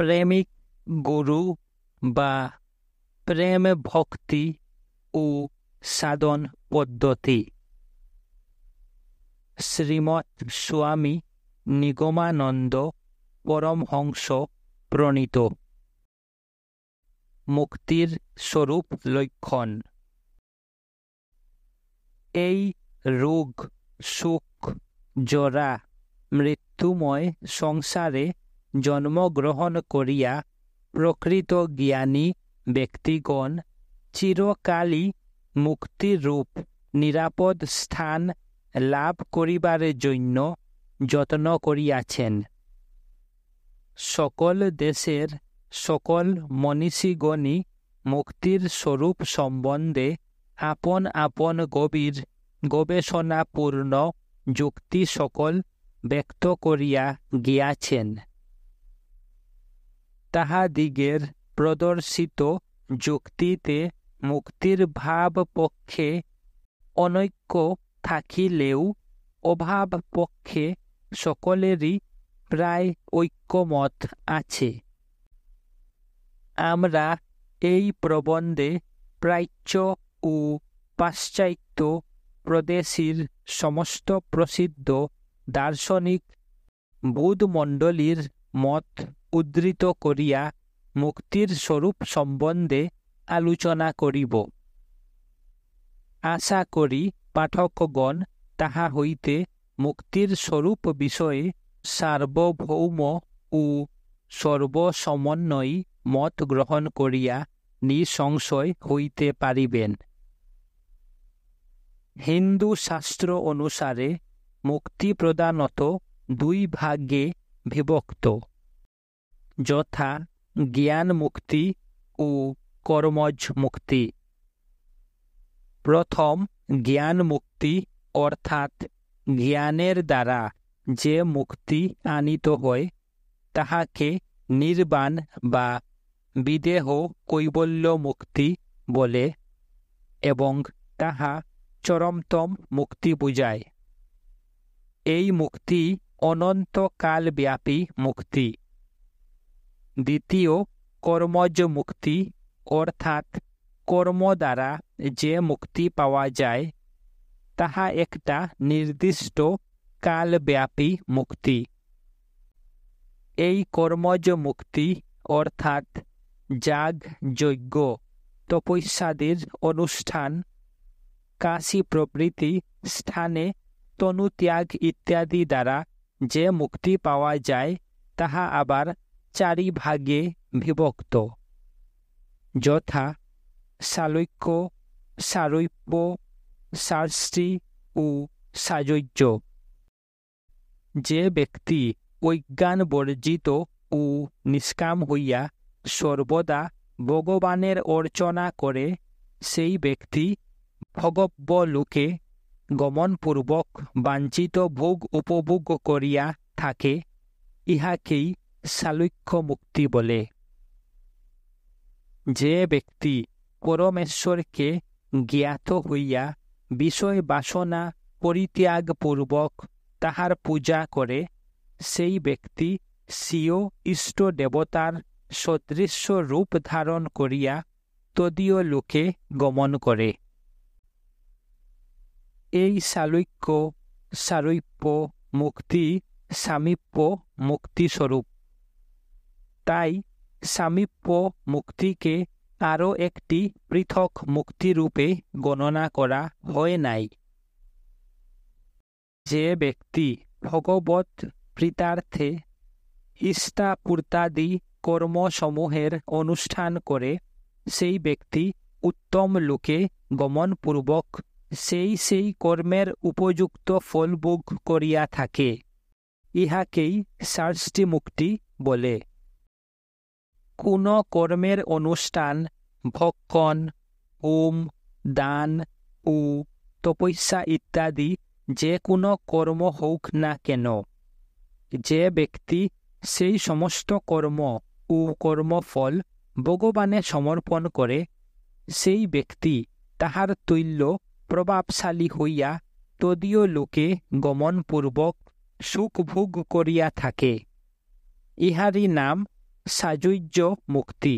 প্রেমিক গুরু বা প্রেম ভক্তি ও সাধন পদ্ধতি। শ্রীমৎ স্বামী নিগমানন্দ পরমহংস প্রণীত। মুক্তির স্বরূপ লক্ষণ। এই রোগ সুখ জরা মৃত্যুময় সংসারে জন্মগ্রহণ করিয়া প্রকৃত জ্ঞানী ব্যক্তিগণ চিরকালই মুক্তিরূপ নিরাপদ স্থান লাভ করিবার জন্য যত্ন করিয়াছেন। সকল দেশের সকল মনীষীগণই মুক্তির স্বরূপ সম্বন্ধে আপন আপন গভীর গবেষণাপূর্ণ যুক্তি সকল ব্যক্ত করিয়া গিয়াছেন। তাহাদিগের প্রদর্শিত যুক্তিতে মুক্তির ভাব পক্ষে অনৈক্য থাকিলেও অভাব পক্ষে সকলেরই প্রায় ঐক্যমত আছে। আমরা এই প্রবন্ধে প্রাচ্য ও পাশ্চাত্য প্রদেশের সমস্ত প্রসিদ্ধ দার্শনিক বুধমণ্ডলীর মত উদ্ধৃত করিয়া মুক্তির স্বরূপ সম্বন্ধে আলোচনা করিব। আশা করি পাঠকগণ তাহা হইতে মুক্তির স্বরূপ বিষয়ে সার্বভৌম ও সর্বসমন্বয়ী মত গ্রহণ করিয়া নিঃসংশয় হইতে পারিবেন। হিন্দু শাস্ত্র অনুসারে মুক্তি প্রধানত দুই ভাগে বিভক্ত, যথা জ্ঞান মুক্তি ও কর্মজ মুক্তি। প্রথম জ্ঞান মুক্তি অর্থাৎ জ্ঞানের দ্বারা যে মুক্তি আনিত হয় তাহাকে নির্বাণ বা বিদেহ কৈবল্য মুক্তি বলে এবং তাহা চরমতম মুক্তি বুঝায়। এই মুক্তি অনন্তকালব্যাপী মুক্তি। দ্বিতীয় কর্মজ মুক্তি অর্থাৎ কর্ম দ্বারা যে মুক্তি পাওয়া যায় তাহা একটা নির্দিষ্ট কালব্যাপী মুক্তি। এই কর্মজ মুক্তি অর্থাৎ যাগ যজ্ঞ তপস্যাদির অনুষ্ঠান কাশী প্রভৃতি স্থানে তনুত্যাগ ইত্যাদি দ্বারা যে মুক্তি পাওয়া যায় তাহা আবার চারি ভাগে বিভক্ত, যথা সালোক্য, সারূপ্য, শাস্ত্রী ও সাযুজ্য। যে ব্যক্তি অজ্ঞান বর্জিত ও নিষ্কাম হইয়া সর্বদা ভগবানের অর্চনা করে সেই ব্যক্তি ভগবলোকে গমনপূর্বক বাঞ্ছিত ভোগ উপভোগ করিয়া থাকে। ইহাকেই সালোক্য মুক্তি বলে। যে ব্যক্তি পরমেশ্বরকে জ্ঞাত হইয়া বিষয় বাসনা পরিত্যাগপূর্বক তাহার পূজা করে সেই ব্যক্তি স্বীয় ইষ্ট দেবতার সদৃশ্য রূপ ধারণ করিয়া তদীয় লোকে গমন করে। এই সালোক্য সারূপ্য মুক্তি সামীপ্য মুক্তিস্বরূপ। তাই সামীপ্য মুক্তিকে আরও একটি পৃথক মুক্তিরূপে গণনা করা হয় নাই। যে ব্যক্তি ভগবৎ প্রীতার্থে ইষ্টাপূর্তাদি কর্মসমূহের অনুষ্ঠান করে সেই ব্যক্তি উত্তম লোকে গমনপূর্বক সেই কর্মের উপযুক্ত ফলভোগ করিয়া থাকে। ইহাকেই শাস্ত্রী মুক্তি বলে। কোন কর্মের অনুষ্ঠান ভক্ষণ, হোম, দান ও তপস্যা ইত্যাদি যে কোনো কর্ম হোক না কেন, যে ব্যক্তি সেই সমস্ত কর্ম ও কর্মফল ভগবানে সমর্পণ করে সেই ব্যক্তি তাহার তুল্য প্রভাবশালী হইয়া তদীয় লোকে গমনপূর্বক সুখ ভোগ করিয়া থাকে। ইহারই নাম সাযুজ্য মুক্তি।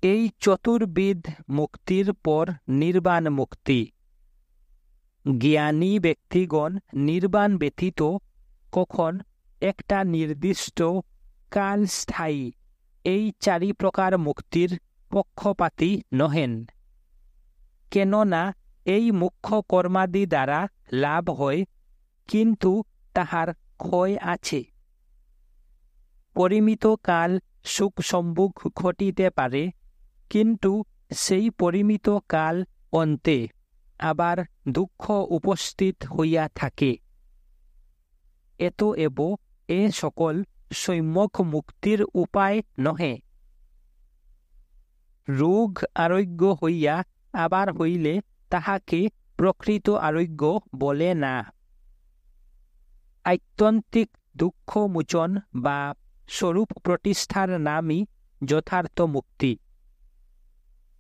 এই চতুর্বিধ মুক্তির পর নির্বাণ মুক্তি। জ্ঞানী ব্যক্তিগণ নির্বাণ ব্যতীত কখন একটা নির্দিষ্ট কালস্থায়ী এই চারি প্রকার মুক্তির পক্ষপাতী নহেন, কেননা এই মুখ্য কর্মাদি দ্বারা লাভ হয়, কিন্তু তাহার ক্ষয় আছে। পরিমিত কাল সুখ সম্মুখ ঘটিতে পারে, কিন্তু সেই পরিমিত কাল অন্তে আবার দুঃখ উপস্থিত হইয়া থাকে। এতএব এ সকল সম্যক মুক্তির উপায় নহে। রোগ আরোগ্য হইয়া আবার হইলে তাহাকে প্রকৃত আরোগ্য বলে না। আত্যন্তিক দুঃখ মোচন বা স্বরূপ প্রতিষ্ঠার নামই যথার্থ মুক্তি।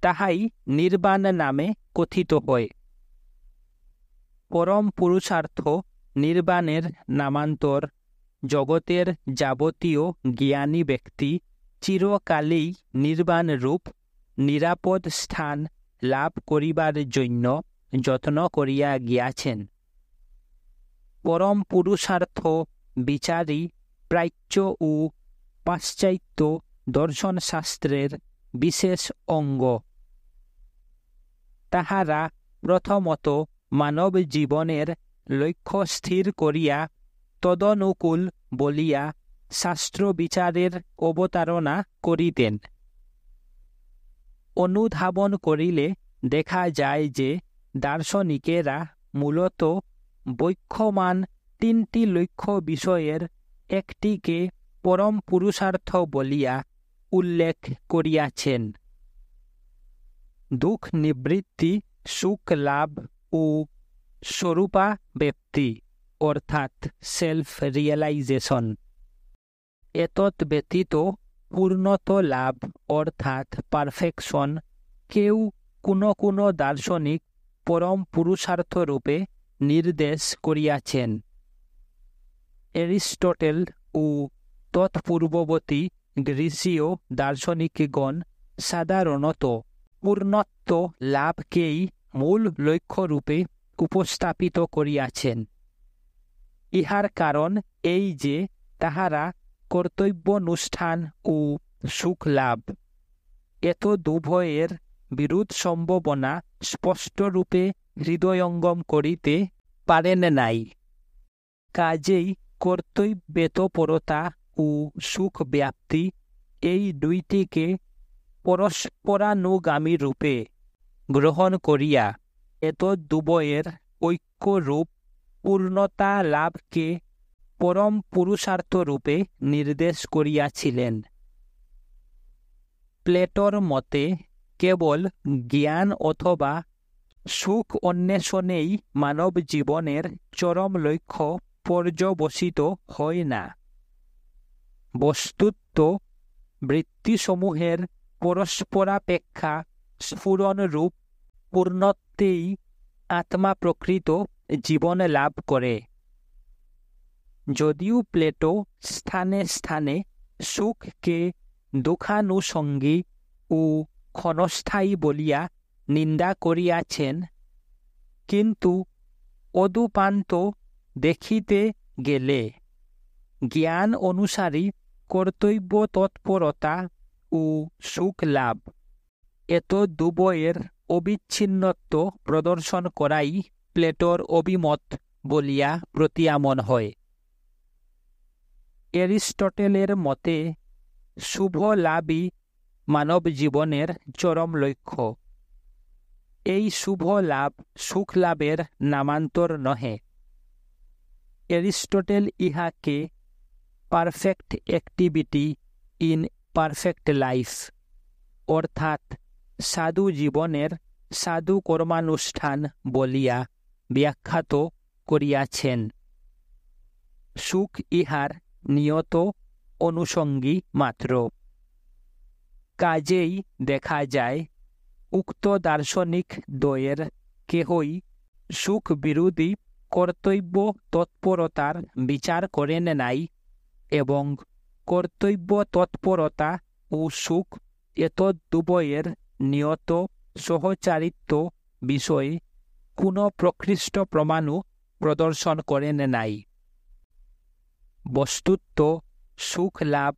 তাহাই নির্বাণ নামে কথিত হয়। পরম পুরুষার্থ নির্বাণের নামান্তর জগতের যাবতীয় জ্ঞানী ব্যক্তি চিরকালেই নির্বাণ রূপ নিরাপদ স্থান লাভ করিবার জন্য যত্ন করিয়া গিয়াছেন। পরম পুরুষার্থ বিচারী প্রাচ্য ও পাশ্চাত্য দর্শনশাস্ত্রের বিশেষ অঙ্গ। তাহারা প্রথমত মানব জীবনের লক্ষ্য স্থির করিয়া তদনুকূল বলিয়া শাস্ত্র বিচারের অবতারণা করিতেন। অনুধাবন করিলে দেখা যায় যে দার্শনিকেরা মূলত বৈক্ষমান তিনটি লক্ষ্য বিষয়ের একটিকে পরম পুরুষার্থ বলিয়া উল্লেখ করিয়াছেন। দুঃখ নিবৃত্তি, সুখ লাভ ও স্বরূপাব্যক্তি অর্থাৎ সেলফ রিয়েলাইজেশন। এতৎ ব্যতীত পূর্ণত লাভ অর্থাৎ পারফেকশন কেউ কোনো দার্শনিক পরম পুরুষার্থ রূপে নির্দেশ করিয়াছেন। এরিস্টটল ও তৎপূর্ববর্তী গ্রীসীয় দার্শনিকগণ সাধারণত পূর্ণত্ব লাভকেই মূল লক্ষ্যরূপে উপস্থাপিত করিয়াছেন। ইহার কারণ এই যে তাহারা কর্তব্যানুষ্ঠান ও সুখ লাভ এত দুভয়ের বিরোধ সম্ভাবনা স্পষ্টরূপে হৃদয়ঙ্গম করিতে পারেন নাই। কাজেই কর্তব্যতপরতা ও সুখ ব্যাপ্তি এই দুইটিকে পরস্পরানুগামী রূপে গ্রহণ করিয়া এত দুভয়ের ঐক্যরূপ পূর্ণতা লাভকে পরম পুরুষার্থ রূপে নির্দেশ করিয়াছিলেন। প্লেটোর মতে কেবল জ্ঞান অথবা সুখ অন্বেষণেই মানব জীবনের চরম লক্ষ্য পর্যবসিত হয় না। বস্তুত বৃত্তিসমূহের পরস্পরাপেক্ষা স্ফুরণরূপ পূর্ণত্বেই আত্মা প্রকৃত জীবন লাভ করে। যদিও প্লেটো স্থানে স্থানে সুখকে দুঃখানুষঙ্গী ও ক্ষণস্থায়ী বলিয়া নিন্দা করিয়াছেন, কিন্তু অদুপান্ত দেখিতে গেলে জ্ঞান অনুসারী কর্তব্য তৎপরতা ও সুখ লাভ এত দুভয়ের অবিচ্ছিন্নত্ব প্রদর্শন করাই প্লেটোর অভিমত বলিয়া প্রতীয়মান হয়। এরিস্টটলের মতে শুভ লাভই মানব জীবনের চরম লক্ষ্য। এই শুভ লাভ সুখ লাভের নামান্তর নহে। এরিস্টটল ইহাকে perfect activity in perfect life অর্থাৎ সাধু জীবনের সাধু কর্মানুষ্ঠান বলিয়া ব্যাখ্যাত করিয়াছেন। সুখ ইহার নিয়ত অনুষঙ্গী মাত্র। কাজেই দেখা যায় উক্ত দার্শনিক দ্বয়ের কেহই সুখ বিরোধী কর্তব্য তৎপরতার বিচার করেন নাই এবং কর্তব্য তৎপরতা ও সুখ এতদুভয়ের নিয়ত সহচারিত্ব বিষয়ে কোনো প্রকৃষ্ট প্রমাণও প্রদর্শন করেন নাই। বস্তুত সুখ লাভ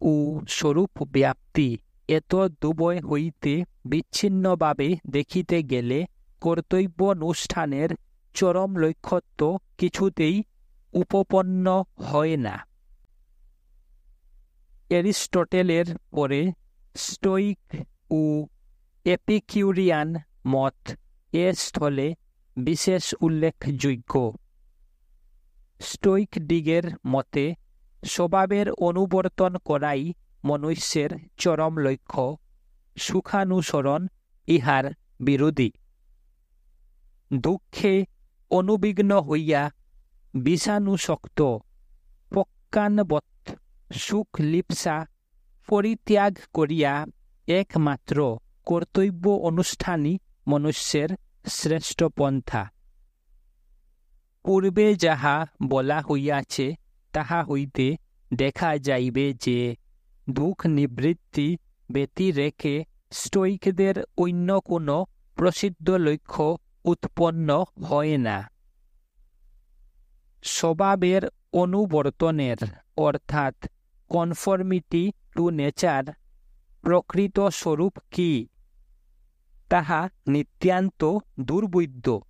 ও স্বরূপ ব্যাপ্তি এতদুভয় হইতে বিচ্ছিন্নভাবে দেখিতে গেলে কর্তব্যানুষ্ঠানের চরম লক্ষ্যত্ব কিছুতেই উপপন্ন হয় না। অ্যারিস্টটেলের পরে স্টোইক ও এপিকিউরিয়ান মত এ স্থলে বিশেষ উল্লেখযোগ্য। স্টোইকদিগের মতে স্বভাবের অনুবর্তন করাই মনুষ্যের চরম লক্ষ্য, সুখানুসরণ ইহার বিরোধী। দুঃখে অনুবিঘ্ন হইয়া বিষানুশক্ত পক্ষানবৎ সুখ লিপ্সা পরিত্যাগ করিয়া একমাত্র কর্তব্য অনুষ্ঠানই মনুষ্যের শ্রেষ্ঠ পন্থা। পূর্বে যাহা বলা হইয়াছে তাহা হইতে দেখা যাইবে যে দুঃখ নিবৃত্তি ব্যতিরেকে স্টোইকদের অন্য কোনো প্রসিদ্ধ লক্ষ্য উৎপন্ন হয় না। স্বভাবের অনুবর্তনের অর্থাৎ কনফর্মিটি টু নেচার প্রকৃত স্বরূপ কি, তাহা নিতান্ত দুর্বোধ্য।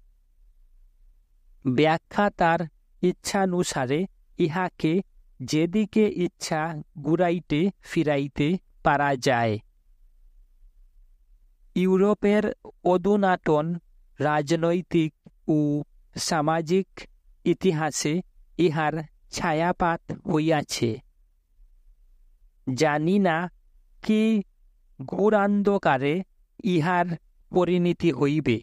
ব্যাখ্যা তার ইচ্ছানুসারে ইহাকে যেদিকে ইচ্ছা ঘুরাইতে ফিরাইতে পারা যায়। ইউরোপের অধুনাতন রাজনৈতিক ও সামাজিক ইতিহাসে ইহার ছায়াপাত হইয়াছে। জানি না কি ঘোরান্ধকারে ইহার পরিণতি হইবে।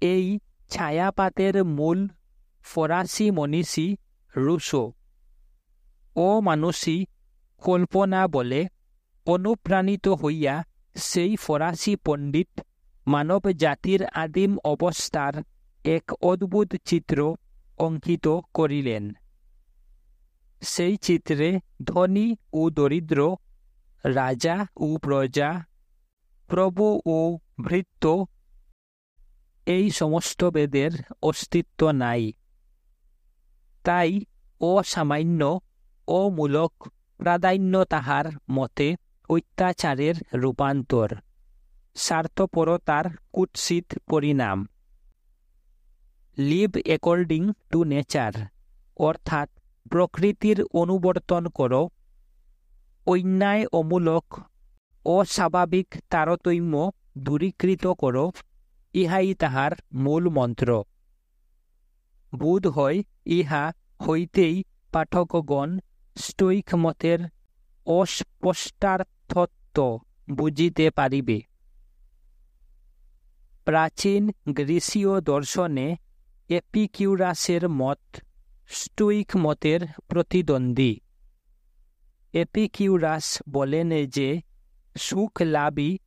এই ছায়াপাতের মূল ফরাসি মনীষী রুসো। অমানুষী কল্পনা বলে অনুপ্রাণিত হইয়া সেই ফরাসি পণ্ডিত মানব জাতির আদিম অবস্থার এক অদ্ভুত চিত্র অঙ্কিত করিলেন। সেই চিত্রে ধনী ও দরিদ্র, রাজা ও প্রজা, প্রভু ও ভৃত্য এই সমস্ত ভেদের অস্তিত্ব নাই। তাই অসামান্য অমূলক প্রাধান্য তাহার মতে অত্যাচারের রূপান্তর, স্বার্থপরতার কুৎসিত পরিণাম। লিভ অ্যাকর্ডিং টু নেচার অর্থাৎ প্রকৃতির অনুবর্তন করো, অন্যায় অমূলক অস্বাভাবিক তারতম্য দূরীকৃত করো, ইহাই তাহার মূল মন্ত্র। বোধ হয় ইহা হইতেই পাঠকগণ স্টোইক মতের অস্পষ্টার্থত্ব বুঝিতে পারিবে। প্রাচীন গ্রীসীয় দর্শনে এপিকিউরাসের মত স্টোইক মতের প্রতিদ্বন্দ্বী। এপিকিউরাস বলেন যে সুখ লাভই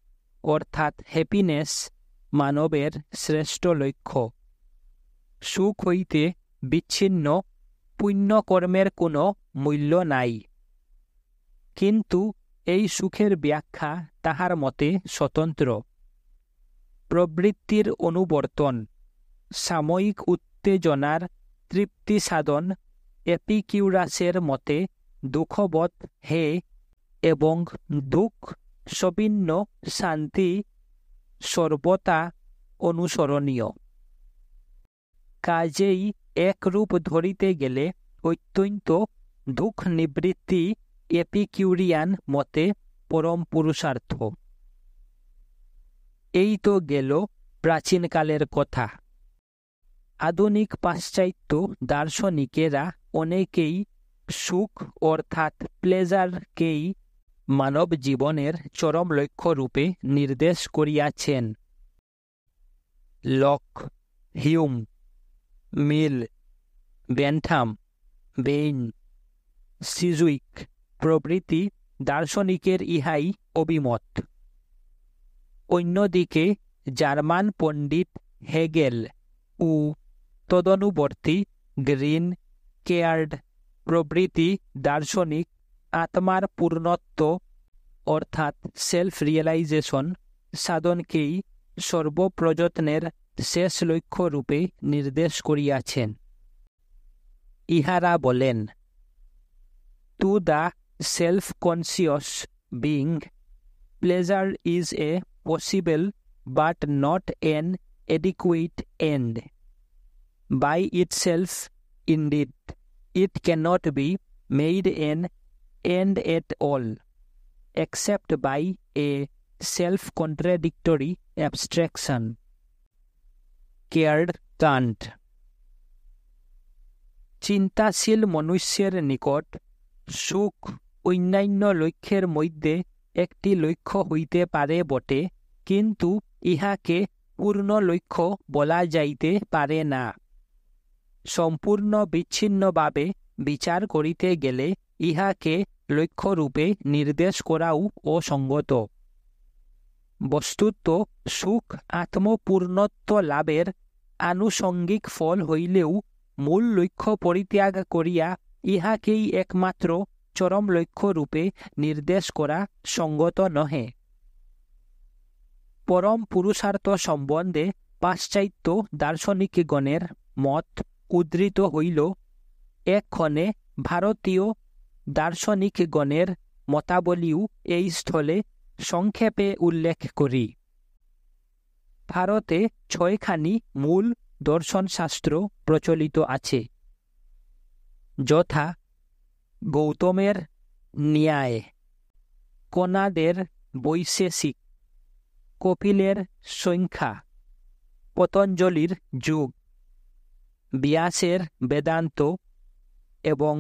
অর্থাৎ হ্যাপিনেস মানবের শ্রেষ্ঠ লক্ষ্য। সুখ হইতে বিচ্ছিন্ন পুণ্যকর্মের কোনো মূল্য নাই। কিন্তু এই সুখের ব্যাখ্যা তাহার মতে স্বতন্ত্র। প্রবৃত্তির অনুবর্তন, সাময়িক উত্তেজনার তৃপ্তি সাধন এপিকিউরাসের মতে দুঃখবোধ হে এবং দুঃখ সবিন্ন শান্তি সর্বদা অনুসরণীয়। কাজেই একরূপ ধরিতে গেলে অত্যন্ত দুঃখ নিবৃত্তি এপিকিউরিয়ান মতে পরম পুরুষার্থ। এই তো গেল প্রাচীনকালের কথা। আধুনিক পাশ্চাত্য দার্শনিকেরা অনেকেই সুখ অর্থাৎ প্লেজারকেই মানব জীবনের চরম লক্ষ্য রূপে নির্দেশ করিয়াছেন। লক, হিউম, মিল, বেন্থাম, বেইন, সিজুইক প্রভৃতি দার্শনিকের ইহাই অভিমত। অন্যদিকে জার্মান পণ্ডিত হেগেল ও তদনুবর্তী গ্রিন, কেয়ার্ড প্রভৃতি দার্শনিক আত্মার পূর্ণত্ব অর্থাৎ সেলফ রিয়েলাইজেশন সাধনকেই সর্বপ্রযত্নের শেষ লক্ষ্য রূপে নির্দেশ করিয়াছেন। ইহারা বলেন, to the self conscious being, pleasure is a possible but not an adequate end. By itself, indeed, it cannot be made an end at all, except by a self-contradictory abstraction. Caird Kant. চিন্তাশীল মনুষ্যের নিকট সুখ অন্যান্য লক্ষ্যের মধ্যে একটি লক্ষ্য হইতে পারে বটে, কিন্তু ইহাকে পূর্ণ লক্ষ্য বলা যাইতে পারে না। সম্পূর্ণ বিচ্ছিন্নভাবে বিচার করিতে গেলে ইহাকে লক্ষ্যরূপে নির্দেশ করাও অসঙ্গত। বস্তুত সুখ আত্মপূর্ণত্ব লাভের আনুষঙ্গিক ফল হইলেও মূল লক্ষ্য পরিত্যাগ করিয়া ইহাকেই একমাত্র চরম লক্ষ্যরূপে নির্দেশ করা সঙ্গত নহে। পরম পুরুষার্থ সম্বন্ধে পাশ্চাত্য দার্শনিকগণের মত উদ্ধৃত হইল। এক্ষণে ভারতীয় দার্শনিকগণের মতাবলীও এই স্থলে সংক্ষেপে উল্লেখ করি। ভারতে 6খানি মূল দর্শনশাস্ত্র প্রচলিত আছে, যথা গৌতমের ন্যায়, কণাদের বৈশেষিক, কপিলের সংখ্যা, পতঞ্জলির যুগ, ব্যাসের বেদান্ত এবং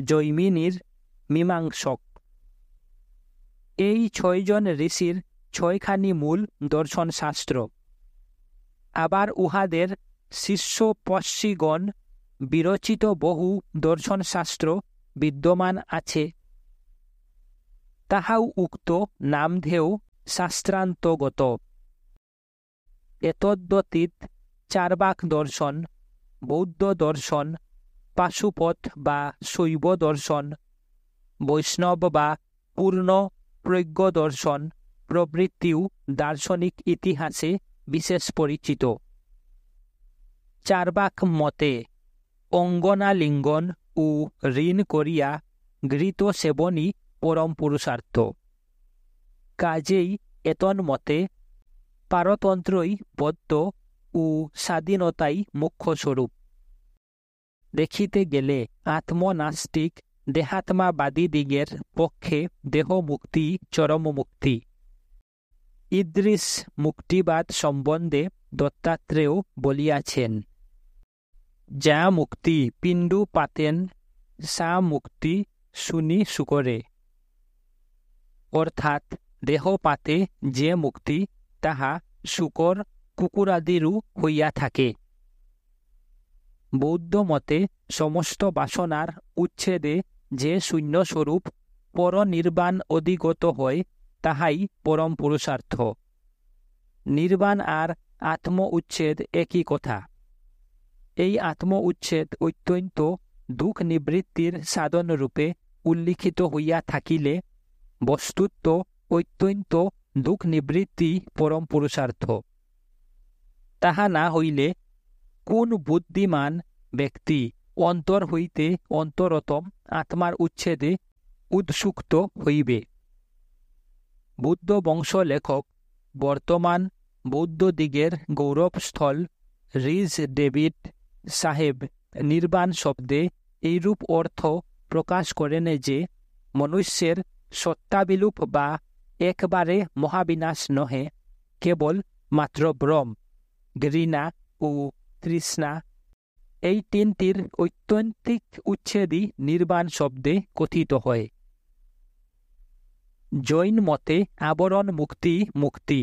জৈমিনীর মীমাংসক। এই 6জন ঋষির 6খানি মূল দর্শনশাস্ত্র। আবার উহাদের শিষ্যপশ্যিগণ বিরচিত বহু দর্শনশাস্ত্র বিদ্যমান আছে, তাহাও উক্ত নামধেয় শাস্ত্রান্তগত। এতদ্ব্যতীত চার্বাক দর্শন, বৌদ্ধ দর্শন, পাশুপথ বা শৈব দর্শন, বৈষ্ণব বা পূর্ণ প্রজ্ঞ দর্শন প্রভৃতিও দার্শনিক ইতিহাসে বিশেষ পরিচিত। চার্বাক মতে অঙ্গনালিঙ্গন ও ঋণ করিয়া ঘৃত সেবনই পরম পুরুষার্থ। কাজেই এতন্মতে পারতন্ত্রই বদ্ধ ও স্বাধীনতাই মুখ্য স্বরূপ। দেখিতে গেলে আত্মনাস্তিক দেহাত্মাবাদীদিগের পক্ষে দেহমুক্তি চরম মুক্তি। ইদৃশ মুক্তিবাদ সম্বন্ধে দত্তাত্রেয় বলিয়াছেন, যা মুক্তি পিণ্ডু পাতেন সা মুক্তি শুনি শুকরে। অর্থাৎ দেহপাতে যে মুক্তি, তাহা শুকর কুকুরাদিরও হইয়া থাকে। বৌদ্ধ মতে সমস্ত বাসনার উচ্ছেদে যে শূন্যস্বরূপ পরনির্বাণ অধিগত হয়, তাহাই পরম পুরুষার্থ। নির্বাণ আর আত্ম উচ্ছেদ একই কথা। এই আত্ম উচ্ছেদ অত্যন্ত দুঃখ নিবৃত্তির সাধনরূপে উল্লিখিত হইয়া থাকিলে বস্তুত অত্যন্ত দুঃখ নিবৃত্তি পরম পুরুষার্থ। তাহা না হইলে কোন বুদ্ধিমান ব্যক্তি অন্তর হইতে অন্তরতম আত্মার উচ্ছেদে উৎসুক্ত হইবে? বুদ্ধ বংশ লেখক বর্তমান বৌদ্ধদিগের গৌরবস্থল রিজ ডেভিড সাহেব নির্বাণ শব্দে এইরূপ অর্থ প্রকাশ করেন যে মনুষ্যের সত্তাবিলুপ বা একবারে মহাবিনাশ নহে, কেবল মাত্র ভ্রম, ঘৃণা ও তৃষ্ণা, এই তিনটির ঐত্যন্তিক উচ্ছেদই নির্বাণ শব্দে কথিত হয়। জৈন মতে আবরণ মুক্তি মুক্তি।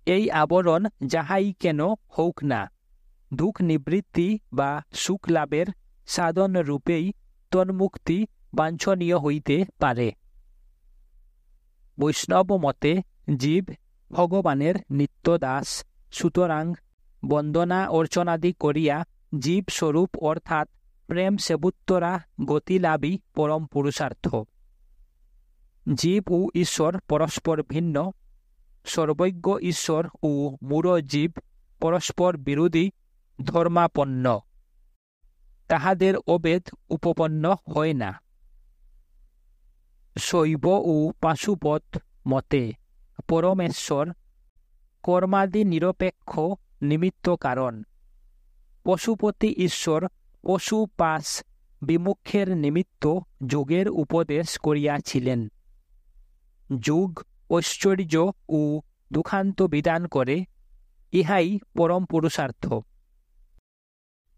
এই আবরণ যাহাই কেন হোক না, দুঃখ নিবৃত্তি বা সুখ লাভের সাধন রূপেই তন্মুক্তি বাঞ্ছনীয় হইতে পারে। বৈষ্ণব মতে জীব ভগবানের নিত্য দাস, সুতরাং বন্দনা অর্চনাদি করিয়া জীবস্বরূপ অর্থাৎ প্রেম সেবুত্তরা গতিলাভই পরম পুরুষার্থ। জীব ও ঈশ্বর পরস্পর ভিন্ন, সর্বজ্ঞ ঈশ্বর ও মূঢ় জীব পরস্পর বিরোধী ধর্মাপন্ন, তাহাদের অভেদ উপপন্ন হয় না। শৈব ও পাশুপত মতে পরমেশ্বর কর্মাদি নিরপেক্ষ নিমিত্ত কারণ। পশুপতি ঈশ্বর পশুপাশ বিমুখের নিমিত্ত যোগের উপদেশ করিয়াছিলেন। যোগ ঐশ্বর্য ও দুঃখান্ত বিধান করে, ইহাই পরম পুরুষার্থ।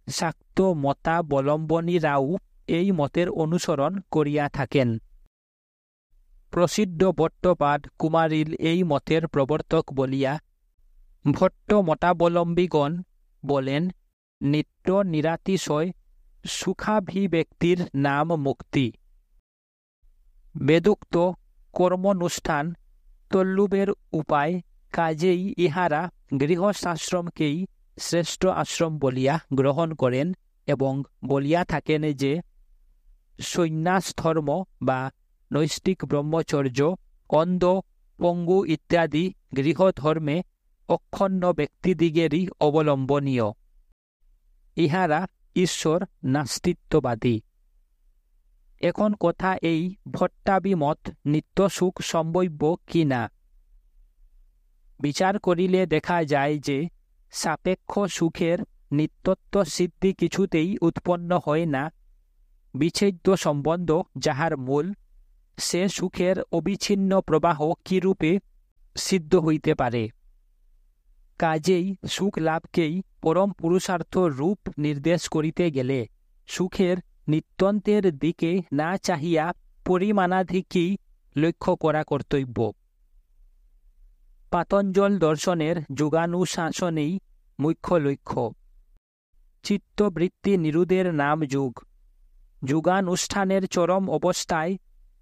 শাক্ত মতাবলম্বনীরাও এই মতের অনুসরণ করিয়া থাকেন। প্রসিদ্ধ ভট্টপাদ কুমারিল এই মতের প্রবর্তক বলিয়া ভট্ট মতাবলম্বীগণ বলেন, নিত্য নিরাতিশয় সুখাভিব্যক্তির নাম মুক্তি। বেদোক্ত কর্মানুষ্ঠান তল্লুবের উপায়, কাজেই ইহারা গৃহস্থাশ্রমকেই শ্রেষ্ঠ আশ্রম বলিয়া গ্রহণ করেন এবং বলিয়া থাকেন যে সন্ন্যাস ধর্ম বা নৈষ্ঠিক ব্রহ্মচর্য, অন্ধ পঙ্গু ইত্যাদি গৃহধর্মে অক্ষণ্ণ ব্যক্তিদিগেরই অবলম্বনীয়। ইহারা ঈশ্বর নাস্তিত্ববাদী। এখন কথা এই, ভট্টাভিমত নিত্য সুখ সম্ভব্য কি না। বিচার করিলে দেখা যায় যে সাপেক্ষ সুখের নিত্যত্ব সিদ্ধি কিছুতেই উৎপন্ন হয় না। বিচ্ছেদ্য সম্বন্ধ যাহার মূল, সে সুখের অবিচ্ছিন্ন প্রবাহ কিরূপে সিদ্ধ হইতে পারে। কাজেই সুখ লাভকেই পরম পুরুষার্থ রূপ নির্দেশ করিতে গেলে সুখের নিত্যন্তের দিকে না চাহিয়া পরিমাণাধিকই লক্ষ্য করা কর্তব্য। পাতঞ্জল দর্শনের যোগানুশাসনেই মুখ্য লক্ষ্য। চিত্তবৃত্তি নিরোধের নাম যোগ। যোগানুষ্ঠানের চরম অবস্থায়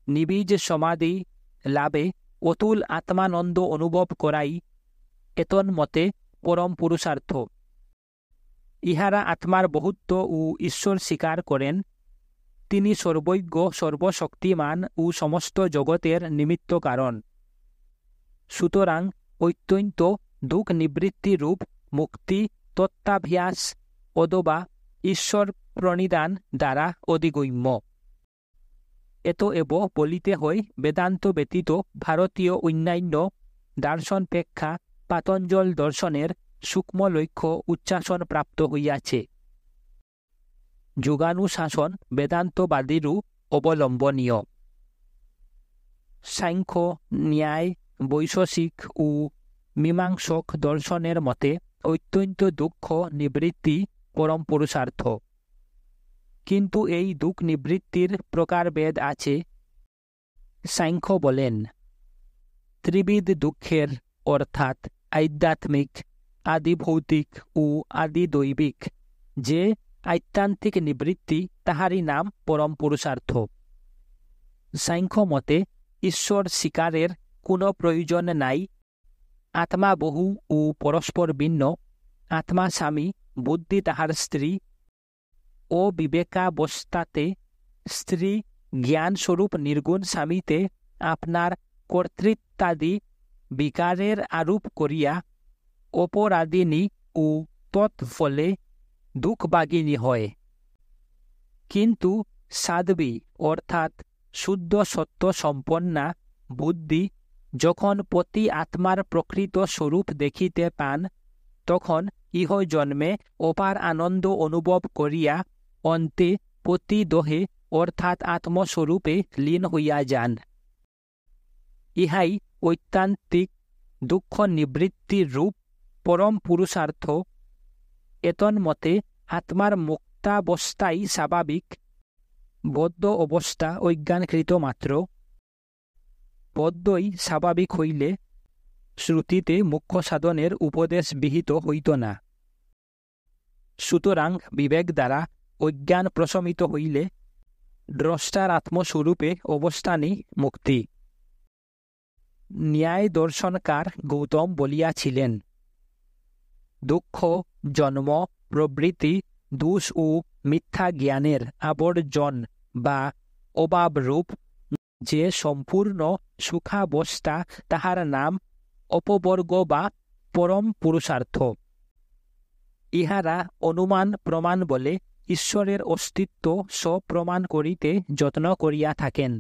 নিবীজ সমাধি লাভে অতুল আত্মানন্দ অনুভব করাই এতন্মতে পরম পুরুষার্থ। ইহারা আত্মার বহুত্ব ও ঈশ্বর স্বীকার করেন। তিনি সর্বজ্ঞ, সর্বশক্তিমান ও সমস্ত জগতের নিমিত্ত কারণ। সুতরাং অত্যন্ত দুঃখ নিবৃত্তিরূপ মুক্তি তত্ত্বাভ্যাস অথবা ঈশ্বর প্রণিধান দ্বারা অধিগম্য। এতএব বলিতে হয়, বেদান্ত ব্যতীত ভারতীয় অন্যান্য দার্শনপেক্ষা পাতঞ্জল দর্শনের সূক্ষ্ম লক্ষ্য উচ্চাসন প্রাপ্ত হইয়াছে। যোগানুশাসন বেদান্তবাদীরও অবলম্বনীয়। সাংখ্য, ন্যায়, বৈশেষিক ও মীমাংসক দর্শনের মতে অত্যন্ত দুঃখ নিবৃত্তি পরম পুরুষার্থ। কিন্তু এই দুঃখ নিবৃত্তির প্রকারভেদ আছে। সাংখ্য বলেন, ত্রিবিধ দুঃখের অর্থাৎ আধ্যাত্মিক, আদিভৌতিক ও আদিদৈবিক যে আত্যান্তিক নিবৃত্তি, তাহারই নাম পরম পুরুষার্থ। সাংখ্য মতে ঈশ্বর স্বীকারের কোনো প্রয়োজন নাই। আত্মা বহু ও পরস্পর ভিন্ন। আত্মা স্বামী, বুদ্ধি তাহার স্ত্রী। ও বিবেকাবস্থাতে স্ত্রী জ্ঞানস্বরূপ নির্গুণ স্বামীতে আপনার কর্তৃত্বাদি বিকারের আরোপ করিয়া অপরাধিনী ও তৎফলে দুঃখভাগিনী হয়। কিন্তু সাধ্বী অর্থাৎ শুদ্ধ সত্য সম্পন্না বুদ্ধি যখন প্রতি আত্মার প্রকৃত স্বরূপ দেখিতে পান, তখন ইহ জন্মে অপার আনন্দ অনুভব করিয়া অন্তে প্রতিদোহে অর্থাৎ আত্মস্বরূপে লীন হইয়া যান। ইহাই ঐত্যান্তিক দুঃখ নিবৃত্তির রূপ পরম পুরুষার্থ। এতন্মতে আত্মার মুক্তাবস্থাই স্বাভাবিক, বদ্ধ অবস্থা অজ্ঞানকৃত মাত্র। বদ্ধই স্বাভাবিক হইলে শ্রুতিতে মুখ্য সাধনের উপদেশ বিহিত হইত না। সুতরাং বিবেক দ্বারা অজ্ঞান প্রশমিত হইলে দ্রষ্টার আত্মস্বরূপে অবস্থানই মুক্তি। ন্যায় দর্শনকার গৌতম বলিয়াছিলেন, দুঃখ, জন্ম, প্রবৃত্তি, দোষ ও মিথ্যা জ্ঞানের আবর্জন বা অভাবরূপ যে সম্পূর্ণ সুখাবস্থা তাহার নাম অপবর্গ বা পরম পুরুষার্থ। ইহারা অনুমান প্রমাণ বলে ঈশ্বরের অস্তিত্ব স্বপ্রমাণ করিতে যত্ন করিয়া থাকেন।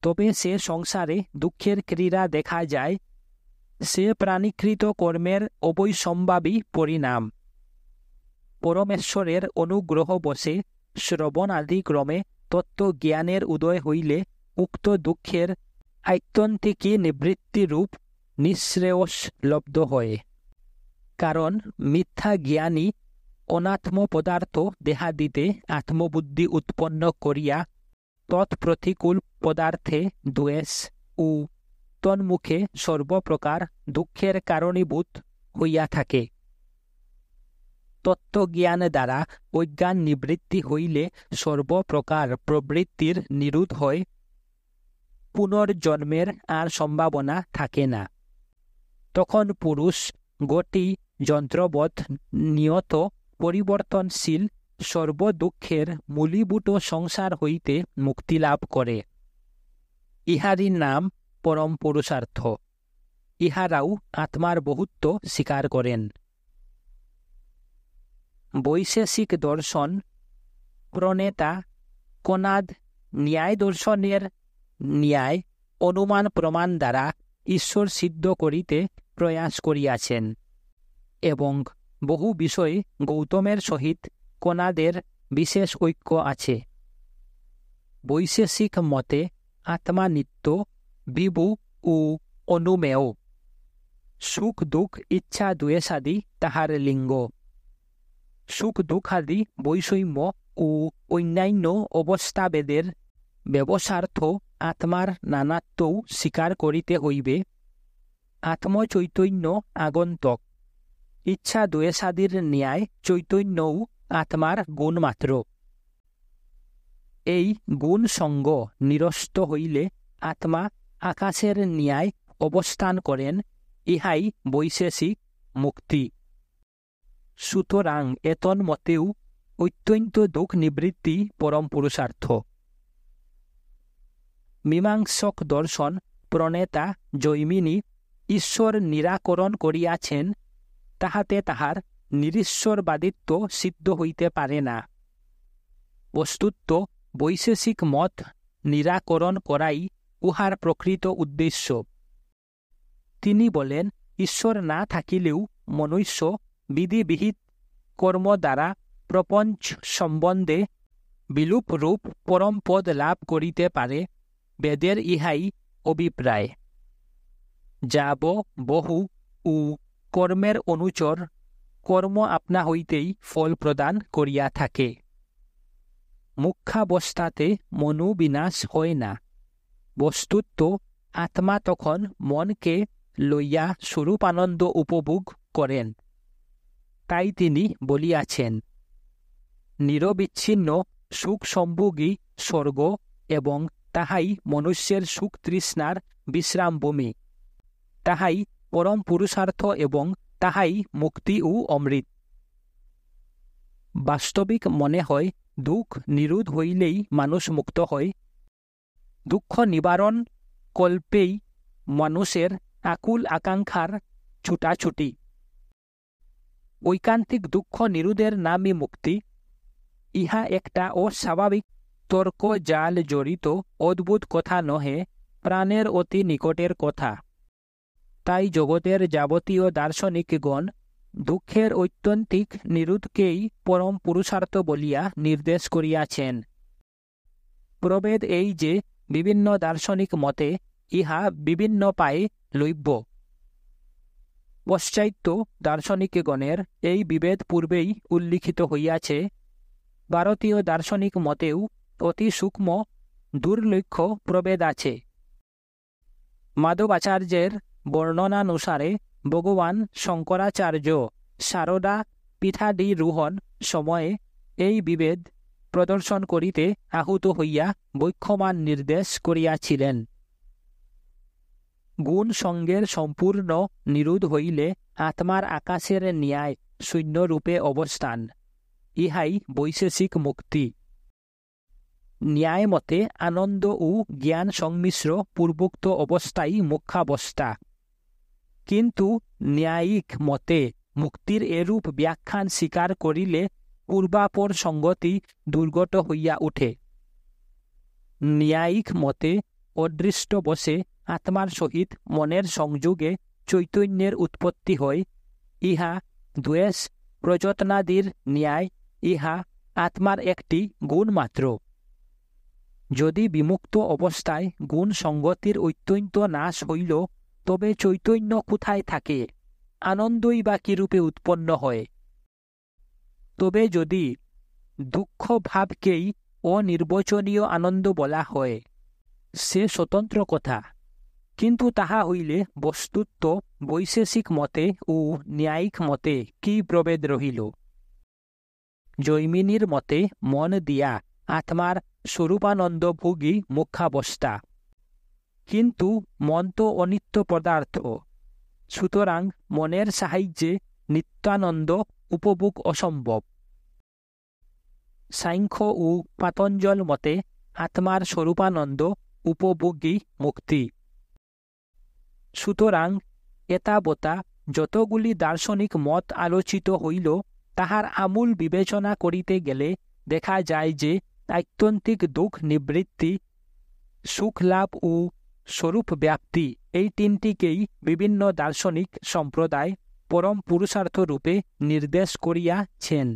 তবে সে সংসারে দুঃখের ক্রীড়া দেখা যায়, সে প্রাণীকৃত কর্মের অবশ্যম্ভাবী পরিণাম। পরমেশ্বরের অনুগ্রহ বসে শ্রবণ আদি ক্রমে তত্ত্বজ্ঞানের উদয় হইলে উক্ত দুঃখের আত্যন্তিকী নিবৃত্তিরূপ নিঃশ্রেয়স লব্ধ হয়। কারণ মিথ্যা জ্ঞানী অনাত্ম পদার্থ দেহাদিতে আত্মবুদ্ধি উৎপন্ন করিয়া তৎপ্রতিকূল পদার্থে দ্বেষ ও তন্মুখে সর্বপ্রকার দুঃখের কারণীভূত হইয়া থাকে। তত্ত্বজ্ঞান দ্বারা অজ্ঞান নিবৃত্তি হইলে সর্বপ্রকার প্রবৃত্তির নিরোধ হয়, পুনর্জন্মের আর সম্ভাবনা থাকে না। তখন পুরুষ গতি যন্ত্রবৎ নিয়ত পরিবর্তনশীল সর্বদুঃখের মূলীভূত সংসার হইতে মুক্তিলাভ করে। ইহারই নাম পরম পুরুষার্থ। ইহারাও আত্মার বহুত্ব স্বীকার করেন। বৈশেষিক দর্শন প্রণেতা কোনাদ ন্যায় দর্শনের ন্যায় অনুমান প্রমাণ দ্বারা ঈশ্বর সিদ্ধ করিতে প্রয়াস করিয়াছেন, এবং বহু বিষয়ে গৌতমের সহিত কোনাদের বিশেষ ঐক্য আছে। বৈশেষিক মতে আত্মা নিত্য, বিভু ও অনুমেয়। সুখ দুঃখ ইচ্ছা দ্বেষাদি তাহার লিঙ্গ। সুখ দুঃখাদি বৈষম্য ও অন্যান্য অবস্থাভেদের ব্যবসার্থ আত্মার নানাত্বও স্বীকার করিতে হইবে। আত্মচৈতন্য আগন্তক, ইচ্ছা দ্বেষাদির ন্যায় চৈতন্যও আত্মার গুণমাত্র। এই গুণসঙ্গ নিরস্ত হইলে আত্মা আকাশের ন্যায় অবস্থান করেন, ইহাই বৈশেষিক মুক্তি। সুতরাং এতন্মতেও অত্যন্ত দুঃখ নিবৃত্তি পরম পুরুষার্থ। মীমাংসক দর্শন প্রণেতা জৈমিনী ঈশ্বর নিরাকরণ করিয়াছেন, তাহাতে তাহার নিরীশ্বরবাদিত্ব সিদ্ধ হইতে পারে না। বস্তুত বৈশেষিক মত নিরাকরণ করাই উহার প্রকৃত উদ্দেশ্য। তিনি বলেন, ঈশ্বর না থাকিলেও মনুষ্য বিধিবিহিত কর্ম দ্বারা প্রপঞ্চ সম্বন্ধে বিলুপ রূপ পরম পদ লাভ করিতে পারে। বেদের ইহাই অভিপ্রায়। যাব বহু ও কর্মের অনুচর কর্ম আপনা হইতেই ফল প্রদান করিয়া থাকে। মুখ্যাবস্থাতে মনোবিনাশ হয় না। বস্তুত আত্মা তখন মনকে লইয়া স্বরূপানন্দ উপভোগ করেন। তাই তিনি বলিয়াছেন, নিরবিচ্ছিন্ন সুখ সম্ভোগী স্বর্গ, এবং তাহাই মনুষ্যের সুখ তৃষ্ণার বিশ্রামভূমি। তাহাই পরম পুরুষার্থ এবং তাহাই মুক্তি ও অমৃত। বাস্তবিক মনে হয় দুঃখ নিরোধ হইলেই মানুষ মুক্ত হয়। দুঃখ নিবারণ কল্পেই মানুষের আকুল আকাঙ্ক্ষার ছুটাছুটি। ঐকান্তিক দুঃখ নিরোধের নামই মুক্তি। ইহা একটা অস্বাভাবিক তর্ক জাল জড়িত অদ্ভুত কথা নহে, প্রাণের অতি নিকটের কথা। তাই জগতের যাবতীয় দার্শনিকগণ দুঃখের ঐত্যন্তিক নিরোধকেই পরম পুরুষার্থ বলিয়া নির্দেশ করিয়াছেন। প্রভেদ এই যে বিভিন্ন দার্শনিক মতে ইহা বিভিন্ন পায়ে লইব্য। পশ্চাত্য দার্শনিকগণের এই বিভেদ পূর্বেই উল্লিখিত হইয়াছে। ভারতীয় দার্শনিক মতেও অতি সূক্ষ্ম দুর্লক্ষ্য প্রভেদ আছে। মাধবাচার্যের বর্ণনানুসারে ভগবান শঙ্করাচার্য সারদা পীঠাধিরোহণ সময়ে এই বিভেদ প্রদর্শন করিতে আহুত হইয়া বৈক্ষমান নির্দেশ করিয়াছিলেন। গুণ সঙ্গের সম্পূর্ণ নিরোধ হইলে আত্মার আকাশের ন্যায় শূন্যরূপে অবস্থান, ইহাই বৈশেষিক মুক্তি। ন্যায় মতে আনন্দ ও জ্ঞান সংমিশ্র পূর্বোক্ত অবস্থাই মোক্ষাবস্থা। কিন্তু ন্যায়িক মতে মুক্তির এরূপ ব্যাখ্যান স্বীকার করিলে পূর্বাপর সঙ্গতি দুর্গত হইয়া উঠে। ন্যায়িক মতে অদৃষ্ট বসে আত্মার সহিত মনের সংযোগে চৈতন্যের উৎপত্তি হয়। ইহা দ্বেষ প্রযত্নাদির ন্যায়, ইহা আত্মার একটি গুণ মাত্র। যদি বিমুক্ত অবস্থায় গুণ সঙ্গতির অত্যন্ত নাশ হইল, তবে চৈতন্য কোথায় থাকে? আনন্দই বা কিরূপে উৎপন্ন হয়? তবে যদি দুঃখ ভাবকেই অনির্বচনীয় আনন্দ বলা হয়, সে স্বতন্ত্র কথা। কিন্তু তাহা হইলে বস্তুত বৈশেষিক মতে ও ন্যায়িক মতে কি প্রভেদ রহিল? জৈমিনীর মতে মন দিয়া আত্মার স্বরূপানন্দ ভোগী মোক্ষাবস্থা। কিন্তু মন তো অনিত্য পদার্থ, সুতরাং মনের সাহায্যে নিত্যানন্দ উপভোগ অসম্ভব। সাংখ্য ও পাতঞ্জল মতে আত্মার স্বরূপানন্দ উপভোগী মুক্তি। সুতরাং এতাবতা যতগুলি দার্শনিক মত আলোচিত হইল, তাহার আমূল বিবেচনা করিতে গেলে দেখা যায় যে আত্যন্তিক দুঃখ নিবৃত্তি, সুখ লাভ ও স্বরূপ ব্যাপ্তি, এই তিনটিকেই বিভিন্ন দার্শনিক সম্প্রদায় পরম পুরুষার্থ রূপে নির্দেশ করিয়াছেন।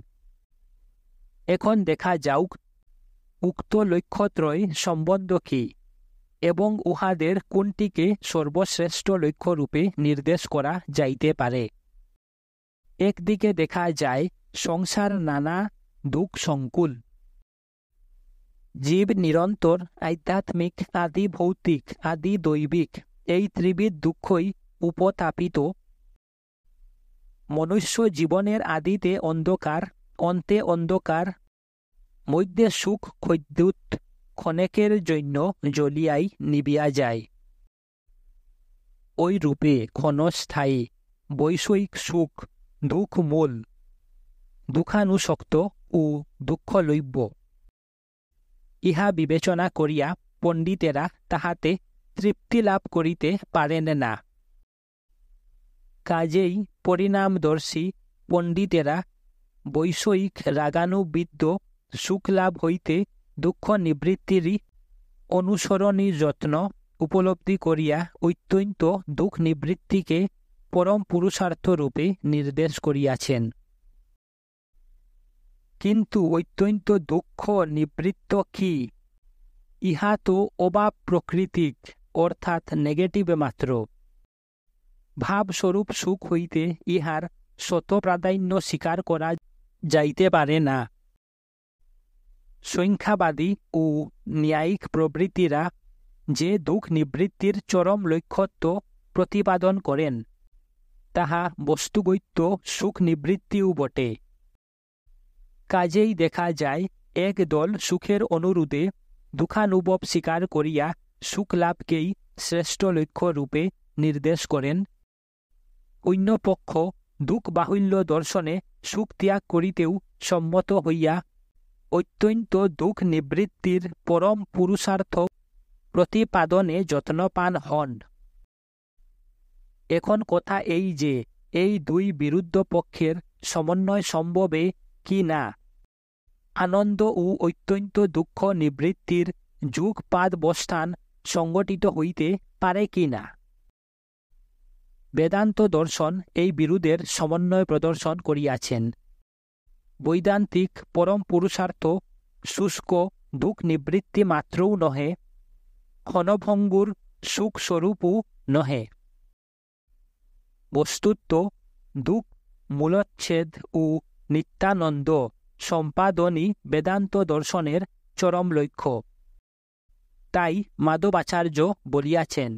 এখন দেখা যাওক উক্ত লক্ষ্যত্রয় সম্বন্ধ কি, এবং উহাদের কোনটিকে সর্বশ্রেষ্ঠ লক্ষ্যরূপে নির্দেশ করা যাইতে পারে। একদিকে দেখা যায় সংসার নানা দুঃখ সংকুল। জীব নিরন্তর আধ্যাত্মিক, আদি ভৌতিক, আদি দৈবিক এই ত্রিবিধ দুঃখই উপতাপিত। মনুষ্য জীবনের আদিতে অন্ধকার, অন্তে অন্ধকার, মধ্যে সুখ খৈদ্যুৎ ক্ষণেকের জন্য জ্বলিয়াই নিবিয়া যায়। ওই রূপে ক্ষণস্থায়ী বৈষয়িক সুখ দুঃখ মূল, দুঃখানুসক্ত ও দুঃখলভ্য। ইহা বিবেচনা করিয়া পণ্ডিতেরা তাহাতে তৃপ্তি লাভ করিতে পারেন না। কাজেই পরিণামদর্শী পণ্ডিতেরা বৈষয়িক রাগানুবিদ্ধ সুখলাভ হইতে দুঃখ নিবৃত্তিরই অনুসরণী যত্ন উপলব্ধি করিয়া অত্যন্ত দুঃখ নিবৃত্তিকে পরম পুরুষার্থ রূপে নির্দেশ করিয়াছেন। কিন্তু অত্যন্ত দুঃখ নিবৃত্ত কি? ইহা তো অভাব প্রকৃতিক, অর্থাৎ নেগেটিভ মাত্র। ভাবস্বরূপ সুখ হইতে ইহার শতপ্রাধান্য স্বীকার করা যাইতে পারে না। সংখ্যাবাদী ও ন্যায়িক প্রবৃত্তিরা যে দুঃখ নিবৃত্তির চরম লক্ষ্যত্ব প্রতিপাদন করেন, তাহা বস্তুগত্য সুখ নিবৃত্তিও বটে। কাজেই দেখা যায় এক দল সুখের অনুরোধে দুঃখানুভব স্বীকার করিয়া সুখ লাভকেই শ্রেষ্ঠ লক্ষ্য রূপে নির্দেশ করেন। অন্য পক্ষ দুঃখ বাহুল্য দর্শনে সুখ ত্যাগ করিতেও সম্মত হইয়া অত্যন্ত দুঃখ নিবৃত্তির পরম পুরুষার্থ প্রতিপাদনে যত্নপান হন। এখন কথা এই যে এই দুই বিরুদ্ধ পক্ষের সমন্বয় সম্ভবে কি না? আনন্দ ও অত্যন্ত দুঃখ নিবৃত্তির যুগপাদবস্থান সংগঠিত হইতে পারে কি না? বেদান্ত দর্শন এই বিরোধের সমন্বয় প্রদর্শন করিয়াছেন। বৈদান্তিক পরম পুরুষার্থ শুষ্ক দুঃখ নিবৃত্তি মাত্রও নহে, ক্ষণভঙ্গুর সুখস্বরূপও নহে। বস্তুত দুঃখ মূলচ্ছেদ ও নিত্যানন্দ সম্পাদনই বেদান্ত দর্শনের চরম লক্ষ্য। তাই মাধবাচার্য বলিয়াছেন,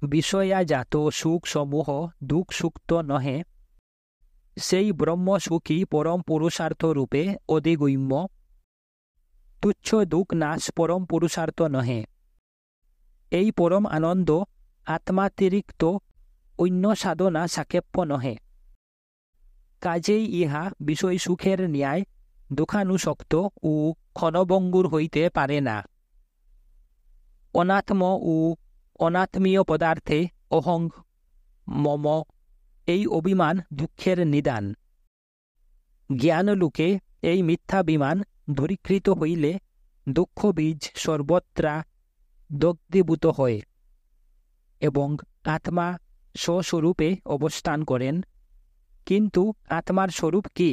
বিষয়াজাত সুখসমূহ দুঃখ সুক্ত নহে, সেই ব্রহ্মসুখী পরম পুরুষার্থ রূপে অধিগম্য। তুচ্ছ দুঃখ নাশ পরম পুরুষার্থ নহে। এই পরম আনন্দ আত্মাতিরিক্ত অন্য সাধনা সাক্ষেপ্য নহে। কাজেই ইহা বিষয় সুখের ন্যায় দুঃখানুসক্ত ও ক্ষণভঙ্গুর হইতে পারে না। অনাত্ম ও অনাত্মীয় পদার্থে অহং মম এই অভিমান দুঃখের নিদান। জ্ঞানলোকে এই মিথ্যাভিমান দূরীকৃত হইলে দুঃখ বীজ সর্বত্রা দগ্ধীভূত হয় এবং আত্মা স্বস্বরূপে অবস্থান করেন। কিন্তু আত্মার স্বরূপ কি?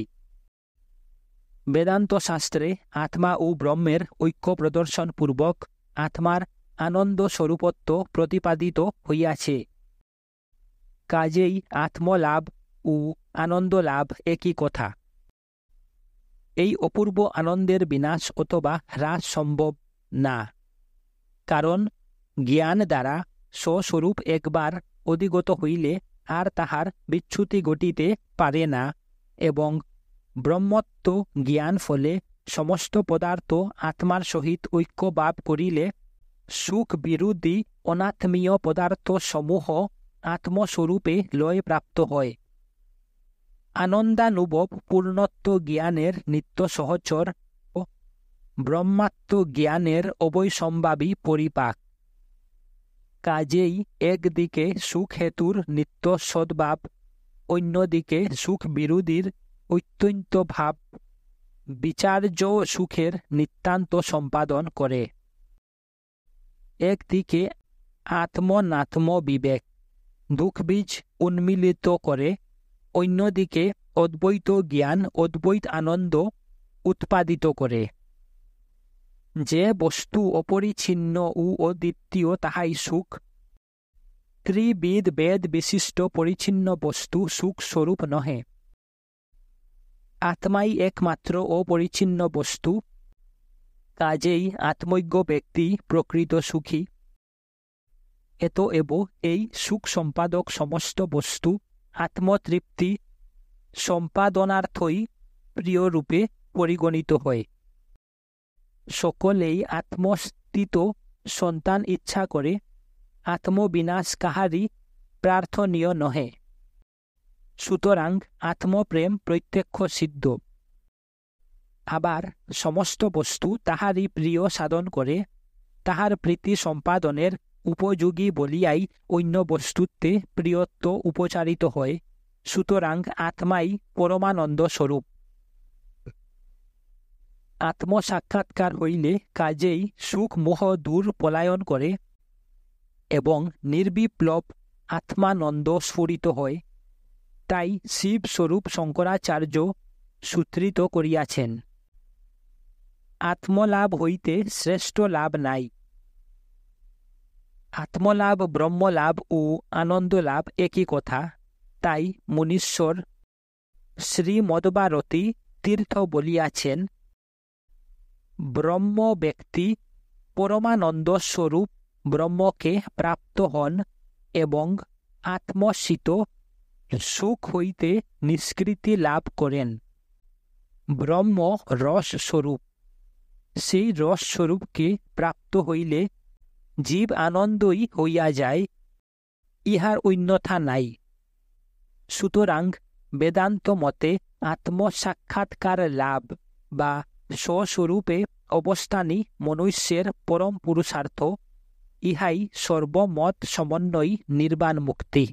বেদান্ত শাস্ত্রে আত্মা ও ব্রহ্মের ঐক্য প্রদর্শনপূর্বক আত্মার আনন্দ স্বরূপত্ব প্রতিপাদিত হইয়াছে। কাজেই আত্মলাভ ও আনন্দলাভ একই কথা। এই অপূর্ব আনন্দের বিনাশ অথবা হ্রাস সম্ভব না, কারণ জ্ঞান দ্বারা স্বস্বরূপ একবার অধিগত হইলে আর তাহার বিচ্যুতি ঘটিতে পারে না এবং ব্রহ্মত্ব জ্ঞান ফলে সমস্ত পদার্থ আত্মার সহিত ঐক্যভাব করিলে সুখ বিরোধী অনাত্মীয় পদার্থসমূহ আত্মস্বরূপে লয় প্রাপ্ত হয়। আনন্দানুভব পূর্ণত্ব জ্ঞানের নিত্য সহচর ও ব্রহ্মাত্ম জ্ঞানের অবশ্যম্ভাবী পরিপাক। কাজেই একদিকে সুখ হেতুর নিত্য সদ্ভাব, অন্যদিকে সুখ বিরোধীর অত্যন্ত ভাব বিচার্য সুখের নিতান্ত সম্পাদন করে। একদিকে আত্মনাত্ম বিবেক দুঃখবীজ উন্মিলিত করে, অন্যদিকে অদ্বৈত জ্ঞান অদ্বৈত আনন্দ উৎপাদিত করে। যে বস্তু অপরিচ্ছিন্ন ও অদ্বিতীয় তাহাই সুখ। ত্রিবিধ বেদ বিশিষ্ট পরিচ্ছিন্ন বস্তু সুখ স্বরূপ নহে। আত্মাই একমাত্র অপরিচ্ছিন্ন বস্তু। কাজেই আত্মজ্ঞ ব্যক্তি প্রকৃত সুখী। এতএব এই সুখ সম্পাদক সমস্ত বস্তু আত্মতৃপ্তি সম্পাদনার্থই প্রিয়রূপে পরিগণিত হয়। সকলেই আত্মস্থিত সন্তান ইচ্ছা করে, আত্মবিনাশ কাহারই প্রার্থনীয় নহে। সুতরাং আত্মপ্রেম প্রত্যক্ষ সিদ্ধ। আবার সমস্ত বস্তু তাহারই প্রিয় সাধন করে, তাহার প্রীতি সম্পাদনের উপযোগী বলিয়াই অন্য বস্তুতে প্রিয়ত্ব উপচারিত হয়। সুতরাং আত্মাই পরমানন্দ স্বরূপ। আত্মসাক্ষাৎকার হইলে কাজেই সুখ মোহ দূর পলায়ন করে এবং নির্বিপ্লব আত্মানন্দ স্ফুরিত হয়। তাই শিবস্বরূপ শঙ্করাচার্য সূত্রিত করিয়াছেন, আত্মলাভ হইতে শ্রেষ্ঠ লাভ নাই। আত্মলাভ ব্রহ্মলাভ ও আনন্দলাভ একই কথা। তাই মুনীশ্বর শ্রীমদ্ভারতী তীর্থ বলিয়াছেন, ব্রহ্ম ব্যক্তি পরমানন্দ স্বরূপ ব্রহ্মকে প্রাপ্ত হন এবং আত্মস্থিত সুখ হইতে নিষ্কৃতি লাভ করেন। ব্রহ্ম রস স্বরূপ। সেই রস স্বরূপকে প্রাপ্ত হইলে জীব আনন্দই হইয়া যায়, ইহার অন্যথা নাই। সুতরাং বেদান্ত মতে আত্মসাক্ষাৎকার লাভ বা স্বস্বরূপে অবস্থানই মনুষ্যের পরম পুরুষার্থ। ইহাই সর্বমত সমন্বয়ী নির্বাণ মুক্তি।